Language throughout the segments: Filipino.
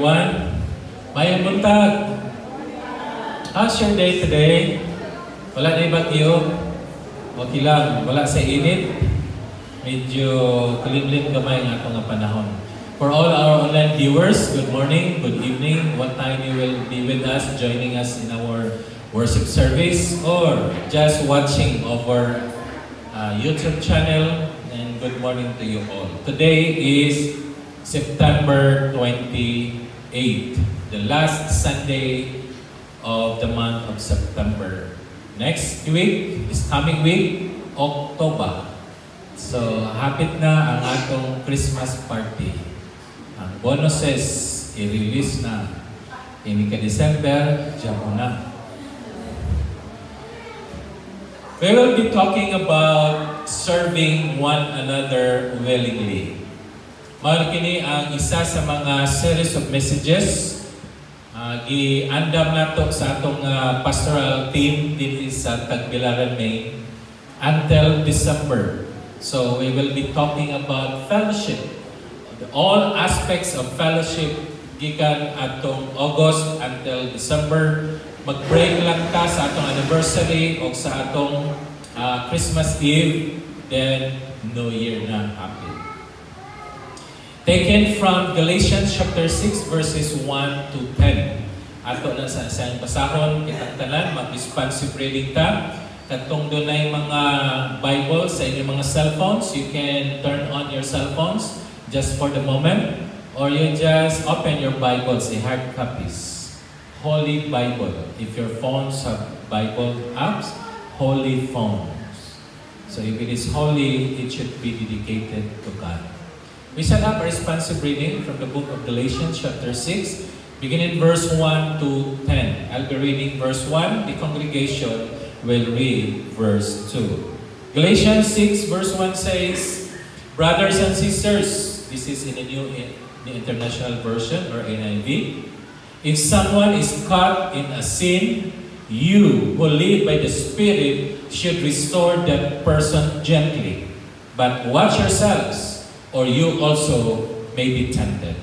everyone. Mayang buntag. How's your day today? Wala na bagyo? Okay lang. Wala sa init? Medyo kalimlim gamay ang atong panahon. For all our online viewers, good morning, good evening. What time you will be with us, joining us in our worship service, or just watching our YouTube channel. And good morning to you all. Today is September 28, the last Sunday of the month of September. Next week is coming week, October. So, hapit na ang atong Christmas party. Ang bonuses, i-release na. Ini ka December, diyan mo na. We will be talking about serving one another willingly. Mahal kini ang isa sa mga series of messages gi-andam nato sa atong pastoral team dito sa Tagbilaran, Maine until December. So we will be talking about fellowship. All aspects of fellowship gikan atong August until December. Mag-break lang ta sa atong anniversary o sa atong Christmas Eve, then New Year na happy. Taken from Galatians chapter 6 verses 1 to 10. Ato na sa isang pasahon, kitang tanan, mag-responsive reading ta. Katong dunay mga Bible sa inyong mga cellphones, you can turn on your cellphones just for the moment, or you just open your Bibles, the hard copies. Holy Bible. If your phones have Bible apps, holy phones. So if it is holy, it should be dedicated to God. We shall have a responsive reading from the book of Galatians chapter 6, beginning verse 1 to 10. I'll be reading verse 1. The congregation will read verse 2. Galatians 6 verse 1 says, brothers and sisters, this is in the New International Version or NIV. If someone is caught in a sin, you who live by the Spirit should restore that person gently. But watch yourselves, or you also may be tempted.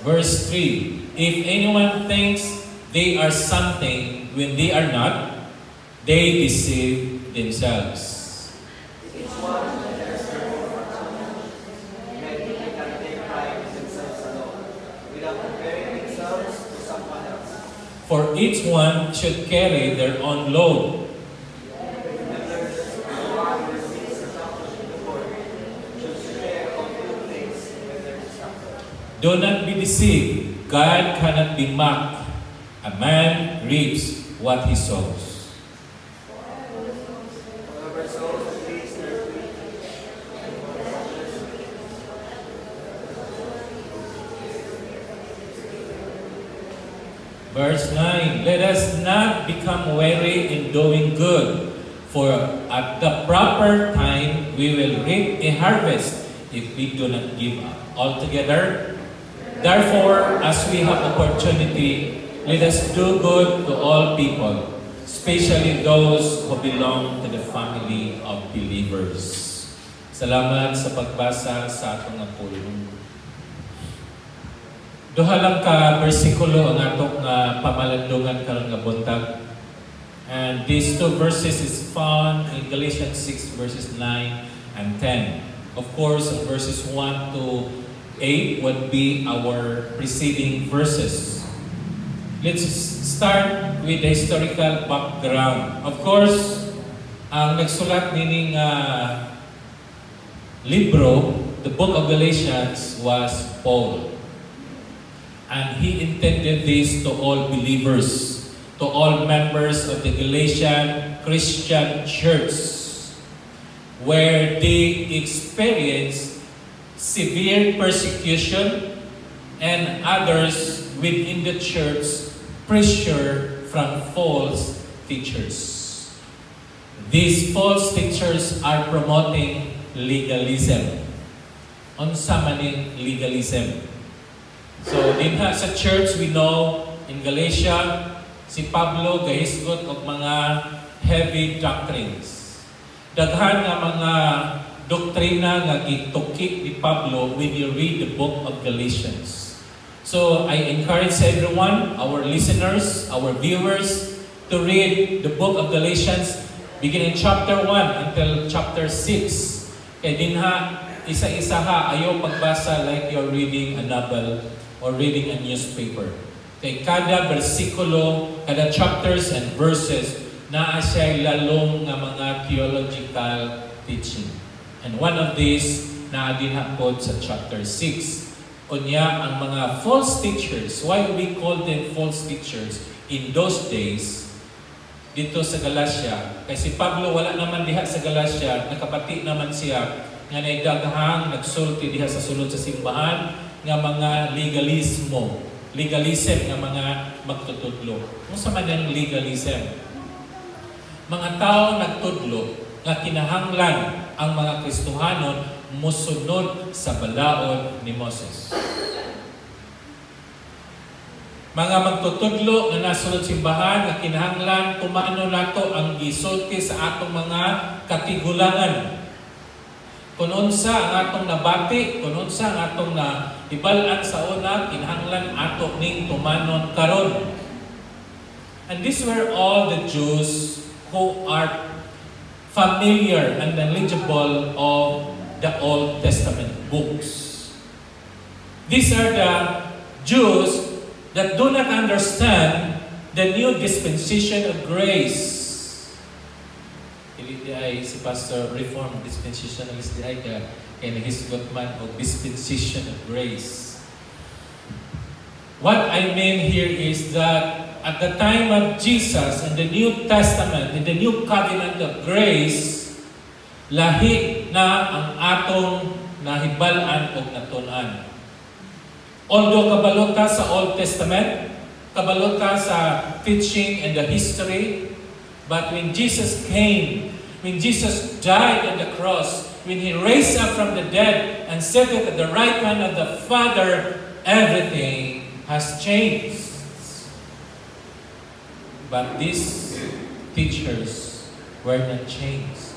Verse 3, if anyone thinks they are something when they are not, they deceive themselves. For each one should carry their own load. Do not be deceived. God cannot be mocked. A man reaps what he sows. Verse 9, let us not become weary in doing good, for at the proper time we will reap a harvest if we do not give up. Altogether, therefore, as we have opportunity, let us do good to all people, especially those who belong to the family of believers. Salamat sa pagbasa sa atong pulong. Duha lang ka bersikulo ang atong pamalandungan karong nga buntag. And these two verses is found in Galatians 6 verses 9 and 10. Of course, verses 1 to 8 would be our preceding verses. Let's start with the historical background. Of course, ang nagsulat nining libro, the book of Galatians, was Paul. And he intended this to all believers, to all members of the Galatian Christian church, where they experienced severe persecution and others within the church pressure from false teachers. These false teachers are promoting legalism. Unsa maning legalism? So, din sa church, we know, in Galatia, si Pablo gahisgot og mga heavy doctrines. Daghan nga mga doktrina nga gitukik ni Pablo when you read the book of Galatians. So I encourage everyone, our listeners, our viewers, to read the book of Galatians beginning chapter 1 until chapter 6. Kaya dinha, isa-isa ha, ayaw pagbasa like you're reading a novel or reading a newspaper. Kay kada bersikulo, kada chapters and verses, naa siya lalong nga mga theological teaching. And one of these, naa din hapod sa chapter 6. Unya, ang mga false teachers, why we call them false teachers in those days, dito sa Galatia, kay si Pablo wala naman diha sa Galatia, nakapati naman siya, nga naidaghang nagsulti diha sa sulod sa simbahan, nga mga legalism nga mga magtutudlo. Kung sa man yung legalism, mga tao nagtudlo nga kinahanglan ang mga Kristohanon musunod sa balaod ni Moses. Mga magtutudlo nga nasunod simbahan nga kinahanglan tumano nato ang gisulti sa atong mga katigulangan. Kung unsa ang atong nabati, kung unsa ang atong na ibalaan sa una, kinahanglan ato ning tumanon karon. And these were all the Jews who are familiar and knowledgeable of the Old Testament books. These are the Jews that do not understand the new dispensation of grace. Di ay si Pastor Reformed Dispensationalist di ay ka kaya nahisgot man o dispensation of grace. What I mean here is that at the time of Jesus in the New Testament, in the New Covenant of Grace, lahi na ang atong nahibalan o natunan. Although kabalo ka sa Old Testament, kabalo ka sa teaching and the history, but when Jesus came, when Jesus died on the cross, when He raised up from the dead and set it at the right hand of the Father, everything has changed. But these teachers were not changed.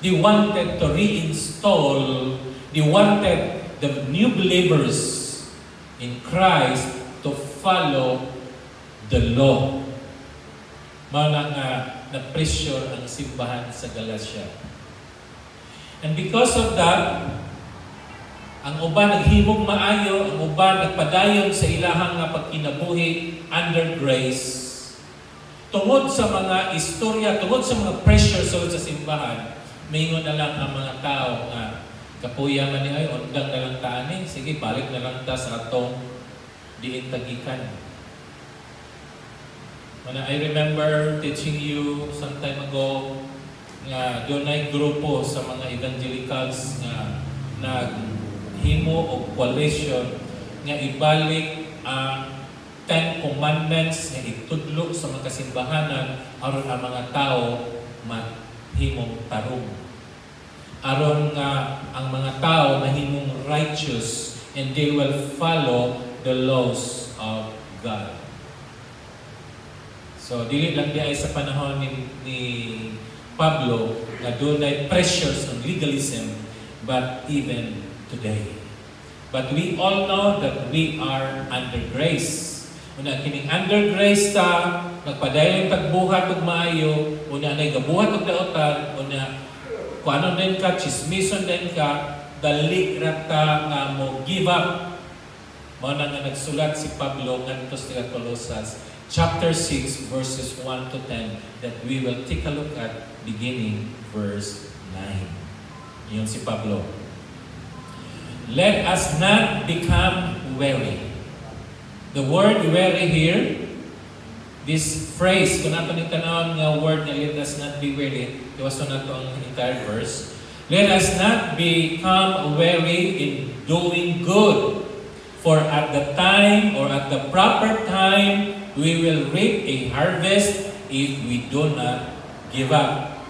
They wanted to reinstall, they wanted the new believers in Christ to follow the law. Mga na-pressure ang simbahan sa Galatia. And because of that, ang uban naghimog maayo, ang uban nagpadayon sa ilahang nga pagkinabuhi under grace. Tungod sa mga istorya, tungod sa mga pressure sa simbahan, maingon na lang ang mga tao nga kapuya man ni ay undang na lang taanin, sige balik na lang ta sa atong diin tagikan. I remember teaching you some time ago nga doon ay grupo sa mga evangelicals nga naghimo o coalition nga ibalik ang 10 Commandments nga itudlo sa mga kasimbahanan aron ang mga tao mahimong tarong. Aron nga ang mga tao mahimong righteous and they will follow the laws of God. So, dili lang di ay sa panahon ni Pablo na doon ay pressures on legalism, but even today. But we all know that we are under grace. Una, kining under grace ta, nagpadayon tagbuhat og maayo, una na gabuhat og daotan, una, kung ano din ka, chismison din ka, dali rata nga mo give up. Mao na nga nagsulat si Pablo ngadto sa Colossus, chapter 6, verses 1 to 10, that we will take a look at beginning verse 9. Yun si Pablo. Let us not become weary. The word weary here, this phrase, kung nato ni tanawon nga word na let us not be weary, iwaso na to ang entire verse. Let us not become weary in doing good, for at the time or at the proper time, we will reap a harvest if we do not give up.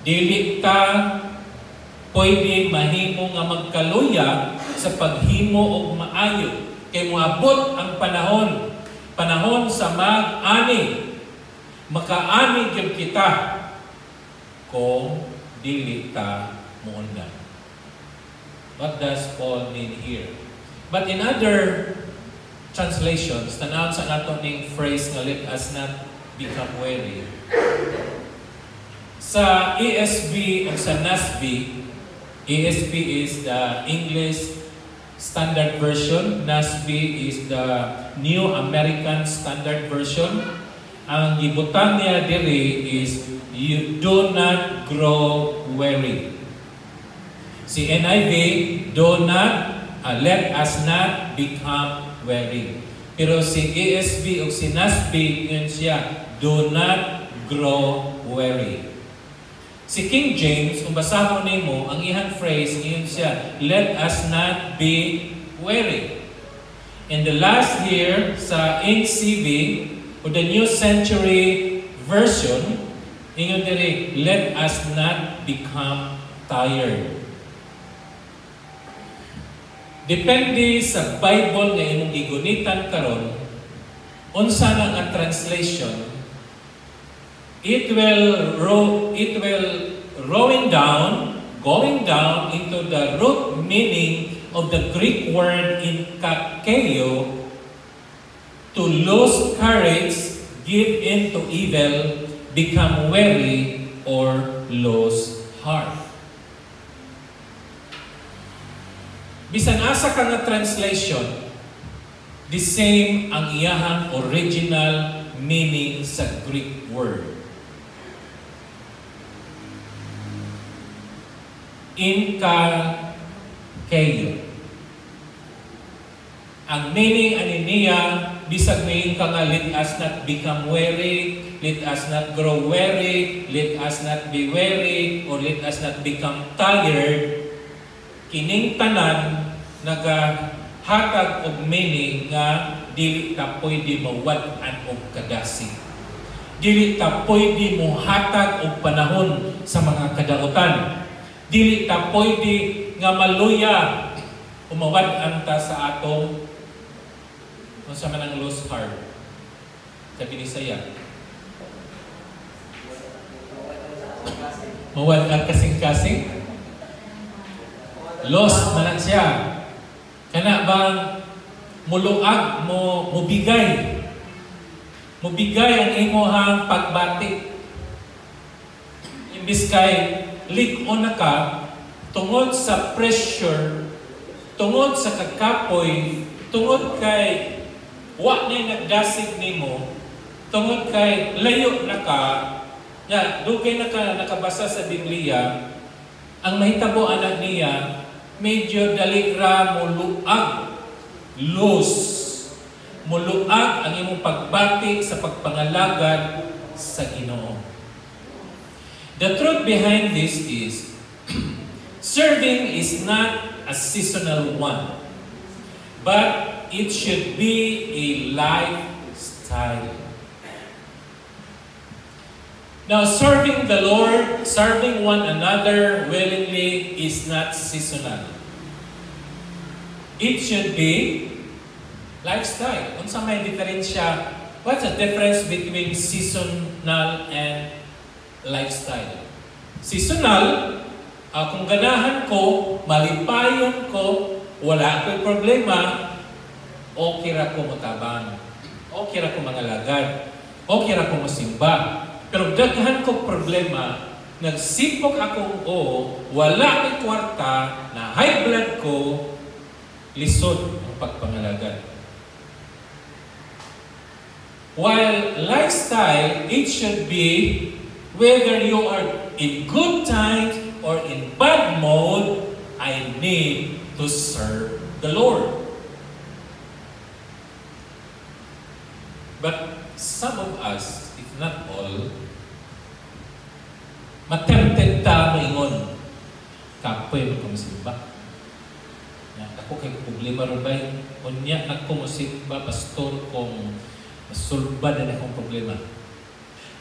Dili ta pwede mahimo nga magkaluya sa paghimo og maayo. Kay moabot ang panahon sa mag-ani. Makaani gyud kita kung dili ta muundan. What does Paul mean here? But in other translations, tanaw sa nato ning phrase nga let us not become weary. Sa ESV o sa NASB, ESV is the English Standard Version, NASB is the New American Standard Version. Ang gibutan niya diri is you do not grow weary. Si NIV, do not, let us not become weary. Pero si ESV o si NASB, yun siya, do not grow weary. Si King James, kung basahon nimo, ang ihang phrase, yun siya, let us not be weary. In the last year, sa NCV, o the New Century Version, ingon diri, let us not become tired. Depende sa Bible nga imong gigunitan karon, unsa na nga translation, it will going down into the root meaning of the Greek word in kakeo, to lose courage, give in to evil, become weary, or lose heart. Bisan asa ka nga translation, the same ang iyahang original meaning sa Greek word. Inkakeo. Ang meaning ani niya, bisag ngayon ka nga, let us not become weary, let us not grow weary, let us not be weary, or let us not become tired. Kining tanan nagahatag og meaning nga dili ta pwede mawad-an og kadasig. Dili ta pwede mo hatag og panahon sa mga kadautan. Dili ta pwede nga maluya umawad-an ta sa atong unsa man ang lost heart. Sa Binisaya. Mawad-an kasing-kasing. Lost man siya. Kana bang muluag mo mubigay. Mubigay ang imong pagbati. Imbis kay lig-on na ka tungod sa pressure, tungod sa kakapoy, tungod kay wa na nagdasig nimo, tungod kay layo na ka, dugay na ka nakabasa sa Biblia, ang mahitabo anak niya, medyo dali ra muluag, muluag ang imong pagbati sa pagpangalagad sa Ginoo. The truth behind this is, serving is not a seasonal one, but it should be a lifestyle. Now, serving the Lord, serving one another willingly is not seasonal. It should be lifestyle. Unsa may diferensya? What's the difference between seasonal and lifestyle? Seasonal, kung ganahan ko, malipayon ko, wala ako'y problema, okay ra ko matabang, okay ra ko mangalagad, okay ra ko masimba. Pero daghan ko problema, nagsipok akong wala ko'y kwarta, na high blood ko, lisod ang pagpangalagad. While lifestyle, it should be whether you are in good times or in bad mode, I need to serve the Lord. But some of us, if not all, matempted ta moingon, kapoy mo kumusimba. Ako kay problema ron ba? Unya nagkumusimba, pastor, kung masulba na akong problema.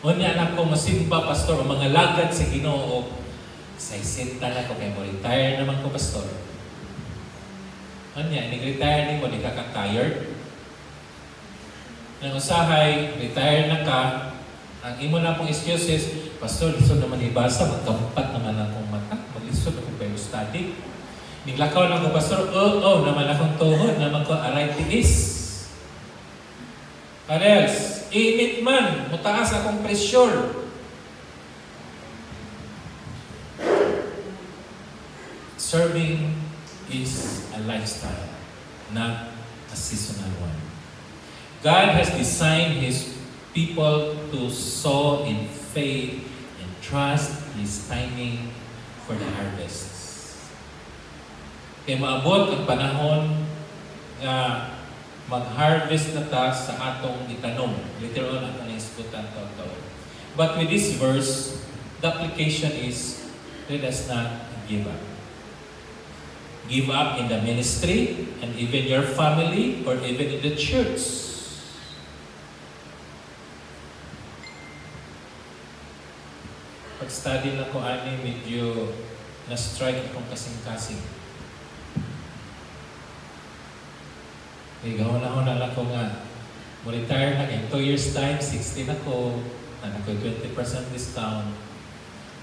Unya ako masimba, pastor, ang mga lagad sa Ginoo, sa isinta na ko, kaya mo retire naman ko, pastor. Unya, nag-retire ni mo, di ka ka-tired. Nang usahay, retire na ka, ang imo na pong excuses, pastor, gusto naman ibasa, magkampat naman akong study. Niglakaw lang ko, Pastor, naman akong tuhod, naman ko aray tiis. What else? Init man, mutaas akong pressure. Serving is a lifestyle, not a seasonal one. God has designed His people to sow in faith and trust His timing for the harvest. Kaya maabot ang panahon na mag-harvest na ta sa atong itanom. Later on, ang naisputan to. But with this verse, the application is, let us not give up. Give up in the ministry and even your family or even in the church. Pag-study na ko ani, medyo na-strike akong kasing-kasing. Gahon-hon na ko nga, mo-retire na in 2 years time, 16 ako, na ko 20% discount.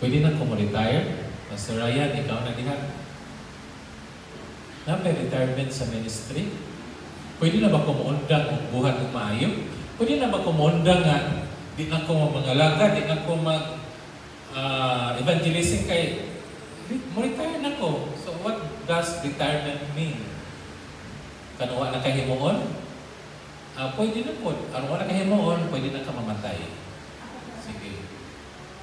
Pwede na ko mo-retire? Pastor Ryan, ikaw na diha. Na may retirement sa ministry? Pwede na ba ko mo-undang ang buhat ng maayo? Pwede na ba ko mo-undang nga, di na ko mag-alaga, di na ko evangelism kay, mo-retire na ko. So what does retirement mean? Kanuwa na kahimuon? Pwede na po. Kanuwa na kahimuon, pwede na ka mamatay. Sige.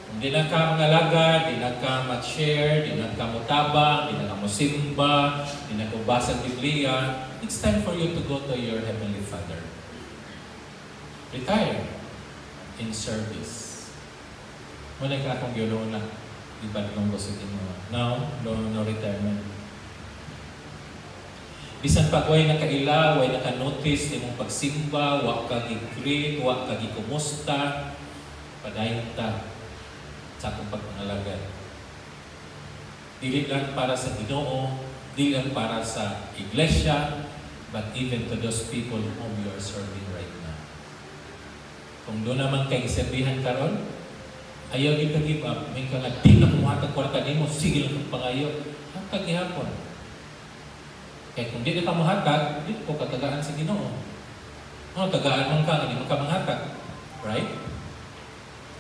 Kung di na ka mangalaga, di na ka mag-share, di na ka mutabang, di na ka musimba, di na ka basa ng Biblia, it's time for you to go to your Heavenly Father. Retire in service. Muna ka akong gyulo na. Iba nung gusto mo. No retirement. Bisan pa way nakaila, way naka-notice ni mong pagsimba, wak ka gi-greet, wak ka gi-kumusta, padayon ta sa akong pagpangalagad. Dili lang para sa Ginoo, dili lang para sa iglesia, but even to those people whom you are serving right now. Kung doon naman kay serbihan karon, ayaw di ka give up, may ka nga, di na kumuhatag kwarta di mo, sige lang kang pangayo, hatag ihapon. Kaya kung di ka mahatag, di ko katagaan sa Ginoo. Tagaan mong ka, hindi mo ka mahatag. Right?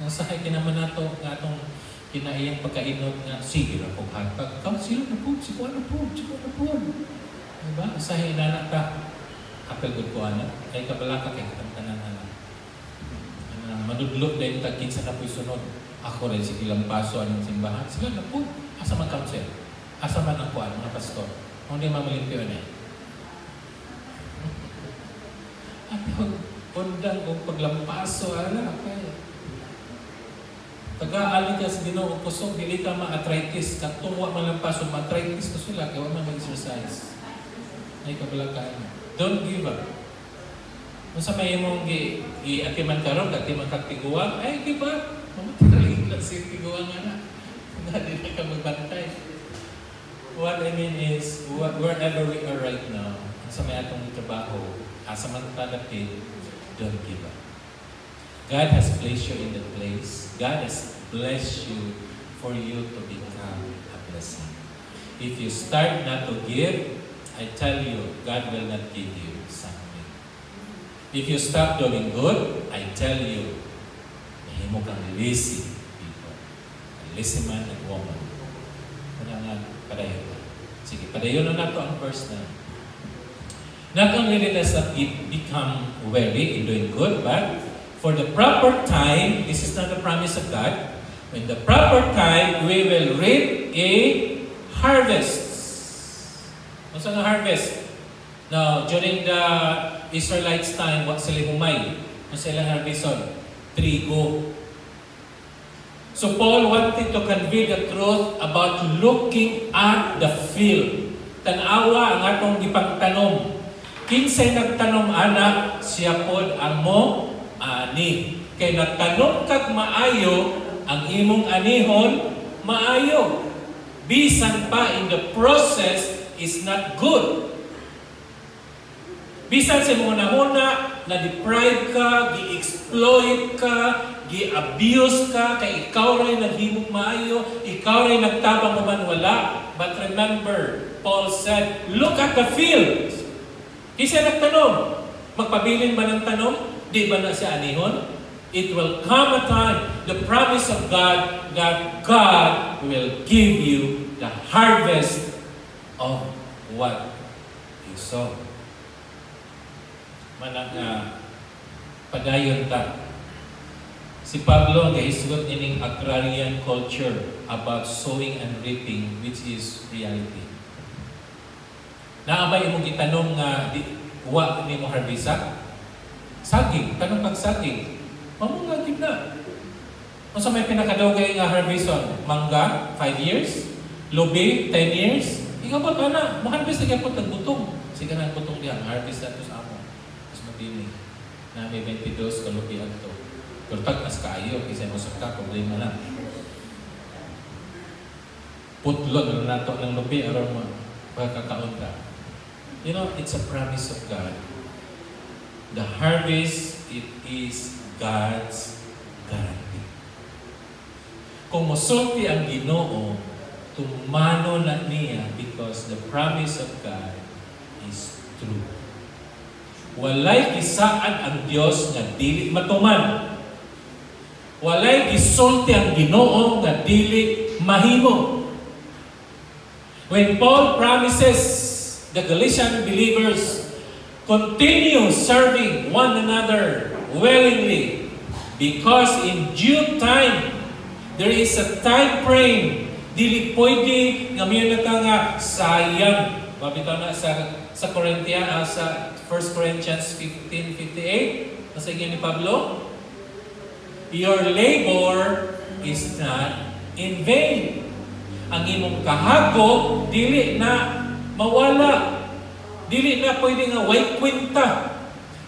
Nasahay ka naman nato, nga itong kinaiyang pagkainod nga, sige lang kong hatag. Sila na po, sikuan na po. Diba? Nasahay inanak ka, kapagod ko anak, ay kabalaka kay katantanan anak. Manudlot dahil tagkin sa napoy sunod. Ako rin, sige lang paso anong simbahan. Sila na po, asa man counsel, asa man ang kuan, mga pastor. Hindi mamalimpyo na eh. Ang undang kong paglampaso, kaya. Taga-ali ka sa Ginoo, kusog, dili ka ma-arthritis. Katungwa man lampaso, ma-arthritis ko sila, kaya wala mag-exercise. Ay, kabalakain. Don't give up. Kung sa may mong i-atiman karon, atiman kag tiguang, ay, give up. Mamatalayin lang siya tiguang na. Hindi na ka magbantay. What I mean is, wherever we are right now, sa may atong trabaho, asa man tadapit, don't give up. God has placed you in that place. God has blessed you for you to become a blessing. If you start not to give, I tell you, God will not give you something. If you stop doing good, I tell you, mahimo kang lazy people. A lazy man and woman. Padayon. Sige, padayon na nato ang verse na. Not only let us not become weary in doing good, but for the proper time, this is not the promise of God, when the proper time, we will reap a harvest. What's ang harvest? Now, during the Israelites' time, what sila humay? Ano sila harveston? Trigo. So Paul wanted to convey the truth about looking at the field. Tanawa ang atong ipagtanom. Kinsay nagtanom anak, siya pod ang mo ani. Kay nagtanom kag maayo, ang imong anihon maayo. Bisan pa in the process is not good. Bisan sa mga nahuna, na-deprive ka, gi-exploit ka, gi-abuse ka, kay ikaw rin naghimog maayo, ikaw rin nagtabang mo man wala. But remember, Paul said, look at the field. Kasi nagtanong, magpabilin ba ng tanong? Di ba na siya anihon? It will come a time, the promise of God, that God will give you the harvest of what you sow. Manang padayon ta. Si Pablo gahisgot ining agrarian culture about sowing and reaping, which is reality. Naabay imong gitanong nga wa nimo harvesta? Saging, tanong pag saging. Mamungagib na. Kung sa may pinakadugay nga harveston, mangga, 5 years, lubi, 10 years, ikaw ba ka na? Maharvest na po tagbutong. Sige na ang butong diyan, harvest na ito sa amo. Mas matini. Na may 22 kalubi ang ito. Turtag as kaayo, kasi mo sa problema na. Putlon na nato ng lubi, aron mo, pagkakaon ka. You know, it's a promise of God. The harvest, it is God's guarantee. Kung mosulti ang Ginoo, tumano na niya because the promise of God is true. Walay gisaad ang Dios nga dili matuman. Walay gisulti ang Ginoo nga dili mahimo. When Paul promises the Galatian believers, continue serving one another willingly, because in due time, there is a time frame. Dili pwede nga miyon na nga sayang. Mabitaw na sa Corinthians, sa 1 Corinthians 15:58, kasi ni Pablo, your labor is not in vain. Ang imong kahago, dili na mawala. Dili na pwede nga way kwenta.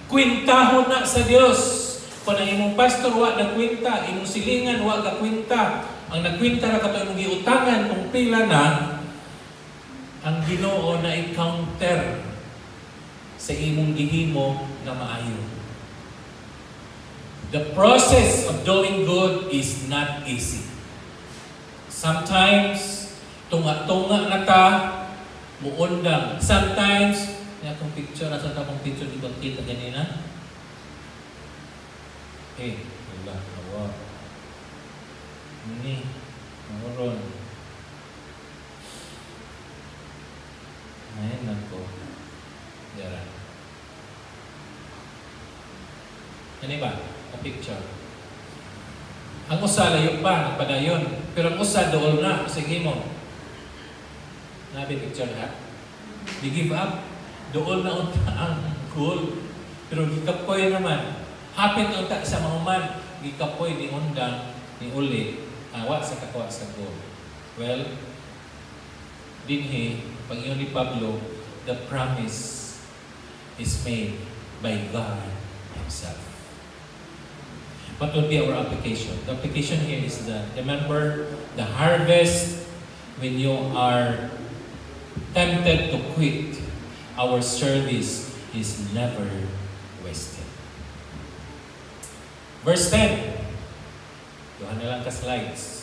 Kwintahon na sa Dios. Kung ang imong pastor wa nagkwenta, imong silingan wa nagkwenta, ang nagkwenta ra kato imong giutangan kung pila na, ang Ginoo na i-counter sa imong gihimo na maayo. The process of doing good is not easy. Sometimes tunga-tunga na ta, muundang. Sometimes, niya akong picture, nasa akong picture, di ba kita ganina? Wala, nawa. Ini, nawaron. Ngayon lang ko. Diyan. Ano ba? A picture. Ang usa, layo pa, nagpadayon. Pero ang usa, dool na. Sige mo. Nabi picture ha? Di give up. Doon na unta ang goal. Pero gikapoy naman. Hapit unta sa mahuman. Gikapoy di undang ni uli. Awa sa kakuha sa goal. Well, dinhi, pag-iyon ni Pablo, the promise is made by God Himself. What would be our application? The application here is that, remember, the harvest, when you are tempted to quit, our service is never wasted. Verse 10. Tuhan na lang ka-slides.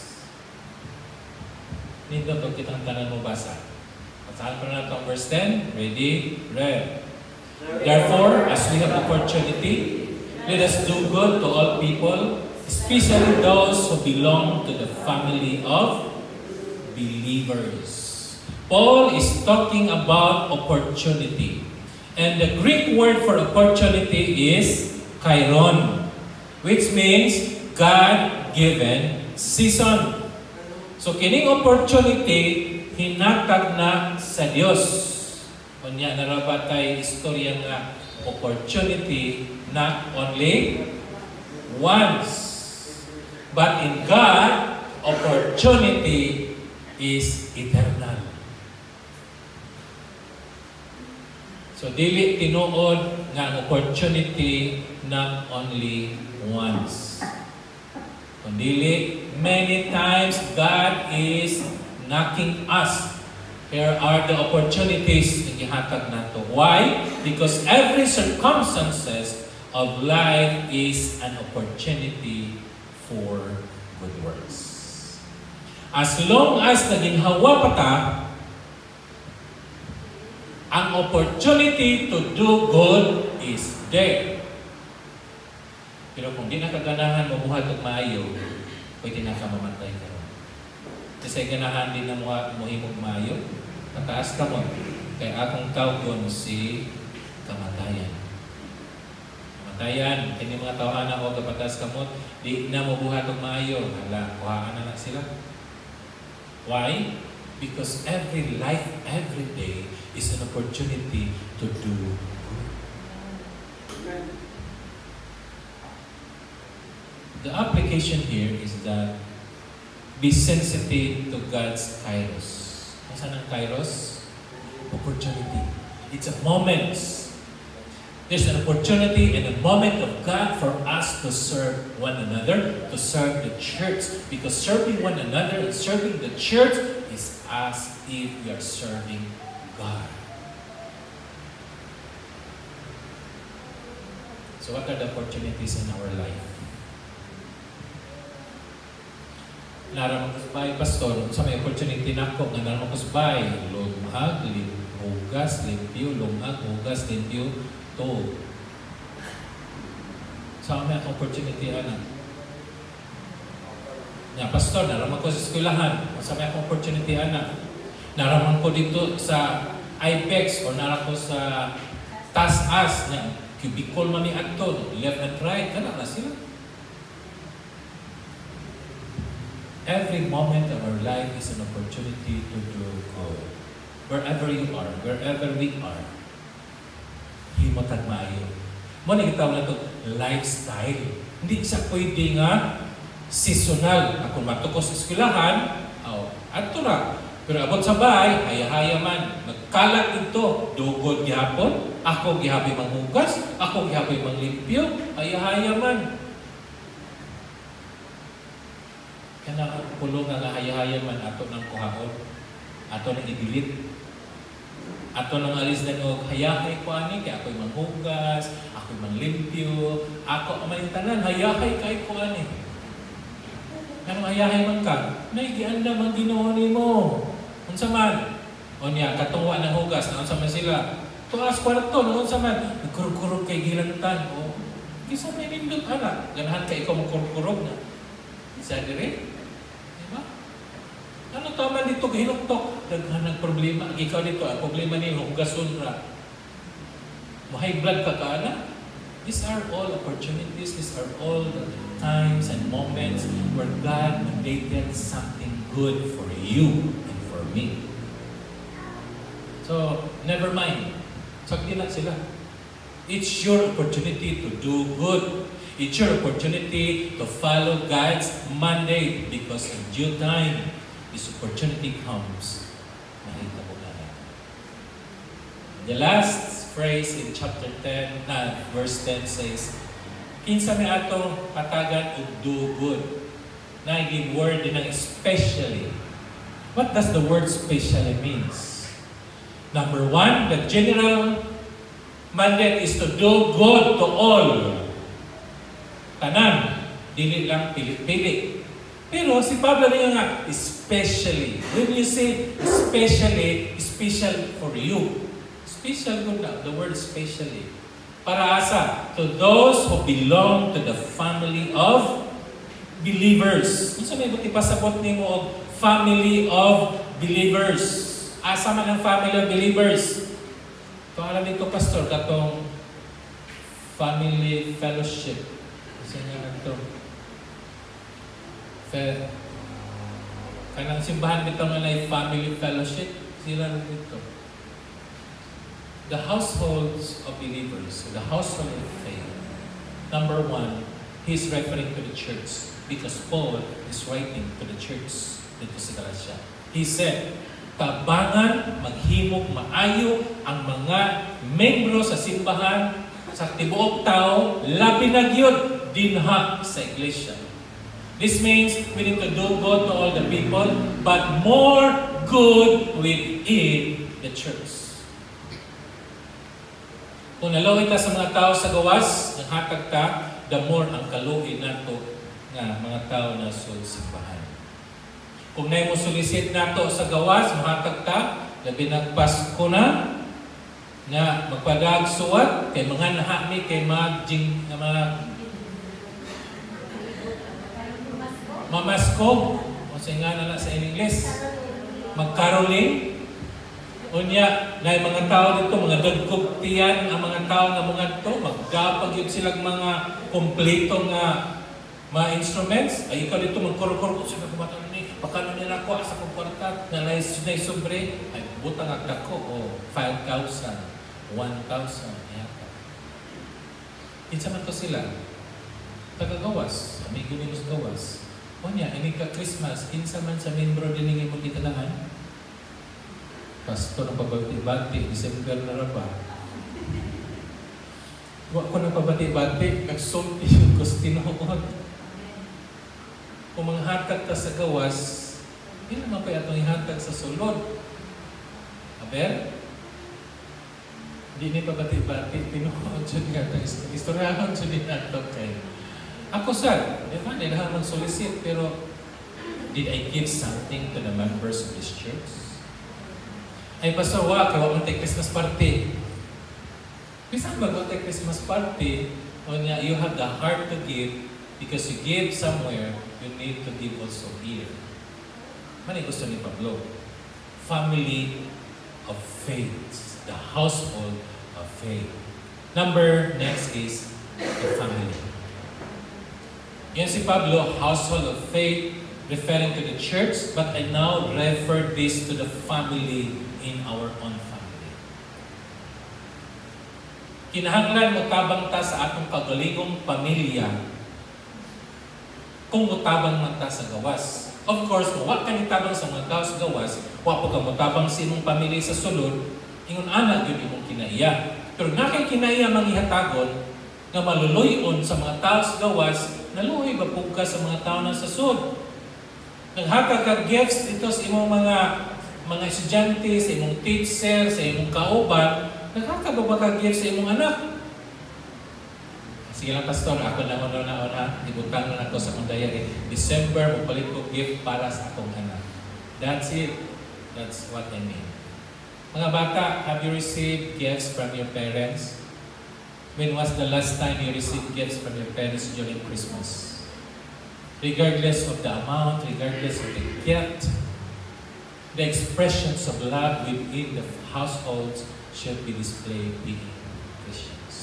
Nito ito kitang tanan mo basa. Pasahan pa na ito ang verse 10. Ready? Read. Therefore, as we have opportunity, let us do good to all people, especially those who belong to the family of believers. Paul is talking about opportunity. And the Greek word for opportunity is kairon, which means God-given season. So, kining opportunity, hinatag na sa Dios. Kunya, narabatay istorya nga opportunity not only once, but in God, opportunity is eternal. So, dili tinuod nga opportunity not only once. Kundili, many times God is knocking us. Here are the opportunities na gihatag nato. Why? Because every circumstances of life is an opportunity for good works. As long as naginhawa pa ta, ang opportunity to do good is there. Pero kung di na kaganahan mabuhat og maayo, pwede na ka mamatay ka. Kasi ganahan din na muhimog maayo, pataas ka mo. Kaya akong tawgon si kamatayan. Kamatayan, kini mga tawanan o kapataas ka mo, di na mabuhat og maayo. Hala, kuhaan na sila. Why? Because every life, every day is an opportunity to do good. The application here is that be sensitive to God's kairos. Saan ang kairos? Opportunity. It's a moment. There's an opportunity and a moment of God for us to serve one another, to serve the church. Because serving one another and serving the church is as if we are serving God. So what are the opportunities in our life? Naramang kusbay, pastor, sa may opportunity na ako, naramang kusbay, lumag, hugas, limpyo, lumag, hugas, limpyo, to. Sa may opportunity, anak. Ya, pastor, naramang ko sa eskwelahan, sa may opportunity, anak. Naramang ko dito sa IPEX, o naramang ko sa TAS-AS, na cubicle mami ato, left and right, kana na sila. Every moment of our life is an opportunity to do good. Wherever you are, wherever we are, himotag maayo. Mo na gitawag na ito, lifestyle. Hindi siya pwede nga seasonal. Ako matukos sa eskwelahan, ato na. Pero abot sa bahay, haya-haya man. Nagkalat ito, dugod gihapon, ako gihabi manghugas, ako gihabi manglimpyo, haya-haya man. Kana pulong nga haya-haya man ato ng kuhaon, ato nang idilit, ato nang alis na og hayahay ko ani kay ako'y manghugas, ako'y manglimpyo, ako man tanan hayahay kay ko ani. Kanang hayahay man ka, nay gianda man Ginoo nimo. Unsa man? Unya katungwa ng hugas, unsa man sila? Tuas kwarto, unsa man? Nagkurog-kurog kay gilantan. O, kisa may nindot ana, ganahan kay ikaw magkurog-kurog na. Isa dire? Ano tama dito hinuktok? Daghan ng problema. Ikaw dito, ang problema niyo, hugason ra. Mahay blood ka kaana? These are all opportunities. These are all the times and moments where God mandated something good for you and for me. So, never mind. Sagdi na sila. It's your opportunity to do good. It's your opportunity to follow God's mandate because in due time, this opportunity comes. Nakita ko na. The last phrase in chapter 10, verse 10 says, kinsa may atong patagan og do good. Na yung word din ng especially. What does the word specially means? Number one, the general mandate is to do good to all. Tanan, dili lang pilit-pilit. Pero si Pablo niya nga, especially. When you say especially, special for you. Special good na, the word especially. Para asa? To those who belong to the family of believers. Kung sa may buti pasabot ni mo, family of believers. Asa man ang family of believers? Kung alam dito, pastor, katong family fellowship. Kasi nga ito. Kanang simbahan dito nga na family fellowship, sila rin dito. The households of believers, the household of faith. Number one, he's referring to the church because Paul is writing to the church dito sa Galatia. He said, tabangan, maghimog, maayo ang mga membro sa simbahan sa tibuok tao, labi na gyud dinha sa iglesia. This means we need to do good to all the people, but more good within the church. Kung naluoy ta sa mga tao sa gawas, naghatag ta, the more ang kaluoy nato nga mga tao na simbahan. Kung na mo sulisit nato sa gawas, mahatag ta, labi nagpasko na, nga magpadag suwat, kay mga nahami, kay mamasko, o nga na sa English, magcaroling. Unya, na mga tao dito, mga dagkuktiyan, ang mga tao nga mga to, magdapag yun silang mga kompletong mga instruments. Ay, ikaw dito, magkurkur ko sila kumatang ni, baka na nila ko sa kwarta, na sobre, ay, butang agda ko, o 5,000, 1,000, yata. Itsa man to sila, taga-gawas, amigo nila sa gawas. Unya, ini ka Christmas, kinsa man sa membro din nga mo kitanahan. Pastor ng pabati-bati, December na raba. Huwag ko na pabati-bati, nagsulti yung Kustinoon. Kung mga hatag ka sa gawas, hindi naman pa itong ihatag sa sulod. Aber? Hindi ni pabati-bati, tinuod siya nga. Istoryahan siya din nato kayo. Ako sir, di ba, nila mag-solicit, pero did I give something to the members of this church? Ay, Pastor, kaya wag mag-take Christmas party. Bisan mag-take Christmas party, you have the heart to give because you give somewhere, you need to give also here. Mani gusto ni Pablo? Family of faith. The household of faith. Next is the family. Yan si Pablo, household of faith, referring to the church, but I now refer this to the family in our own family. Kinahanglan mo tabang ta sa atong kagalingong pamilya kung mutabang man ta sa gawas. Of course, kung wak ka nitabang sa mga tao sa gawas, wak po ka mutabang sa imong pamilya sa sulod, ingon anak yun imong kinaiya. Pero nakay kinaiya manghihatagon nga maluluyon sa mga tao sa gawas, naluoy ba po ka sa mga tao na sa sulod? Naghatag ka gifts dito sa imong mga estudyante, sa imong teacher, sa imong kauban, nagkakababa ka gift sa imong anak. Sige lang, Pastor, ako na una, ibutang na ako sa akong diary. December, magpalit ko gift para sa akong anak. That's it. That's what I mean. Mga bata, have you received gifts from your parents? When was the last time you received gifts from your parents during Christmas? Regardless of the amount, regardless of the gift, the expressions of love within the households should be displayed being Christians.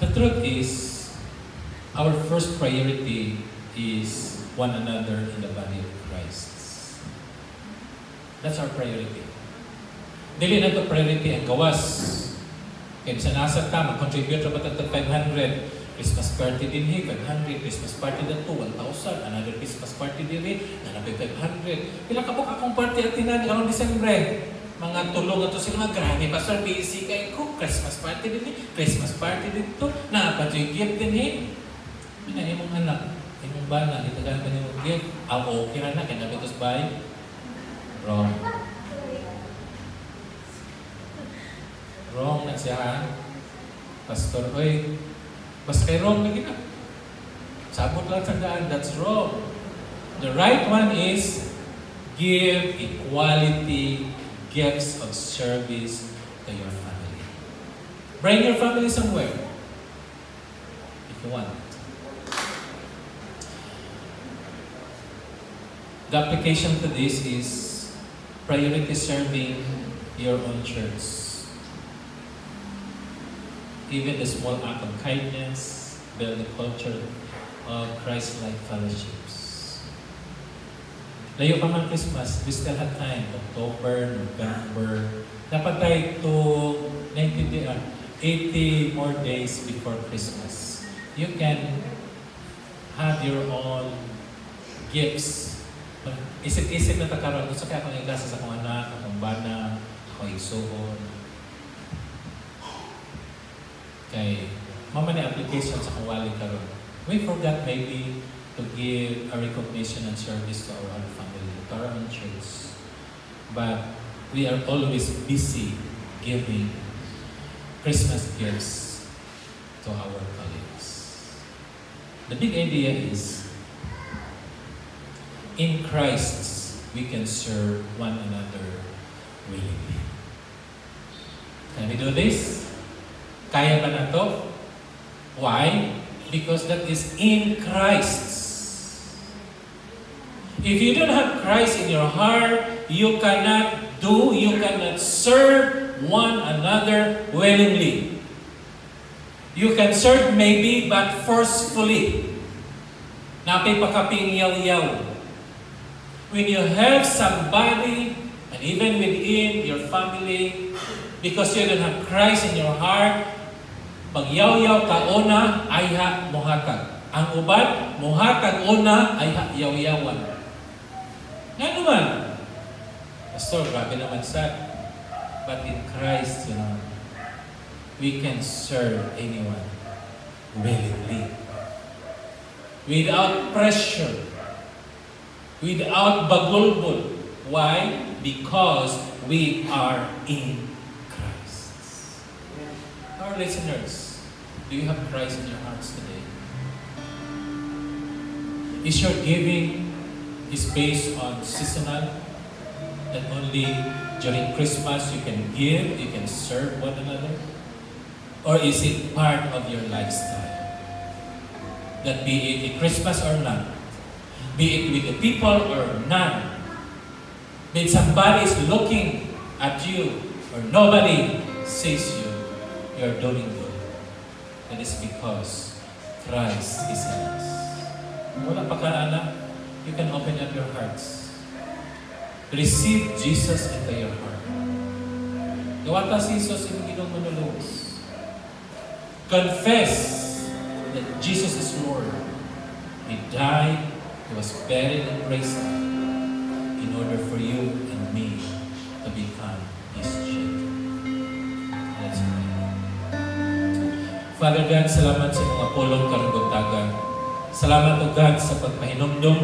The truth is, our first priority is one another in the body of Christ. That's our priority. Dili na ito priority ang gawas. Kaya sa nasa ka, mag-contribute na ba ito 500? Christmas party din 500, Christmas party na 1,000, another Christmas party din another 500. Pila ka po akong party at tinani, anong Disembre? Mga tulong ito sila, grabe, Pastor, busy kayo ko, Christmas party din Christmas party din ito, gift din Pinay mong anak, imong bana, itagaan pa niyo gift, okay na kaya nabitos ba? Wrong. Wrong na siya, Pastor, oy, basta kay wrong na gina. Sabot lang tandaan, that's wrong. The right one is give equality gifts of service to your family. Bring your family somewhere if you want. The application to this is priority serving your own church. Even the small act of kindness, build the culture of Christ-like fellowships. Layo pa man Christmas, we still have time. October, November. Dapat tayo to 80 more days before Christmas. You can have your own gifts. Isip-isip na takaroon. Gusto kaya akong igasa sa akong anak, akong bana, akong isuhon. Kay mama ni application sa kawali karon. We forgot maybe to give a recognition and service to our own family, to our own church. But we are always busy giving Christmas gifts to our colleagues. The big idea is, in Christ, we can serve one another willingly. Can we do this? Kaya ba na to? Why? Because that is in Christ. If you don't have Christ in your heart, you cannot serve one another willingly. You can serve maybe, but forcefully. Napay pakaping yaw-yaw. When you have somebody, and even within your family, because you don't have Christ in your heart, pag yaw-yaw ka una, ay ha muhatag. Ang uban, muhatag una, ay ha yaw-yawan. Nga naman. Pastor, grabe naman sad. But in Christ, we can serve anyone willingly. Without pressure. Without bagulbul. Why? Because we are in Christ. Our listeners, do you have Christ in your hearts today? Is your giving based on seasonal? That only during Christmas you can give, you can serve one another? Or is it part of your lifestyle? That be it in Christmas or not, be it with the people or none, be it somebody is looking at you or nobody sees you, you're doing good. That is because Christ is in us. Wala pa ka, anak, you can open up your hearts. Receive Jesus into your heart. Gawata si Jesus yung ginong manulungs. Confess that Jesus is Lord. He died, He was buried and raised up in order for you and me to become His children. Let's pray. Father God, salamat sa mga pulong karugutagan. Salamat, O God, sa pagpahinumdum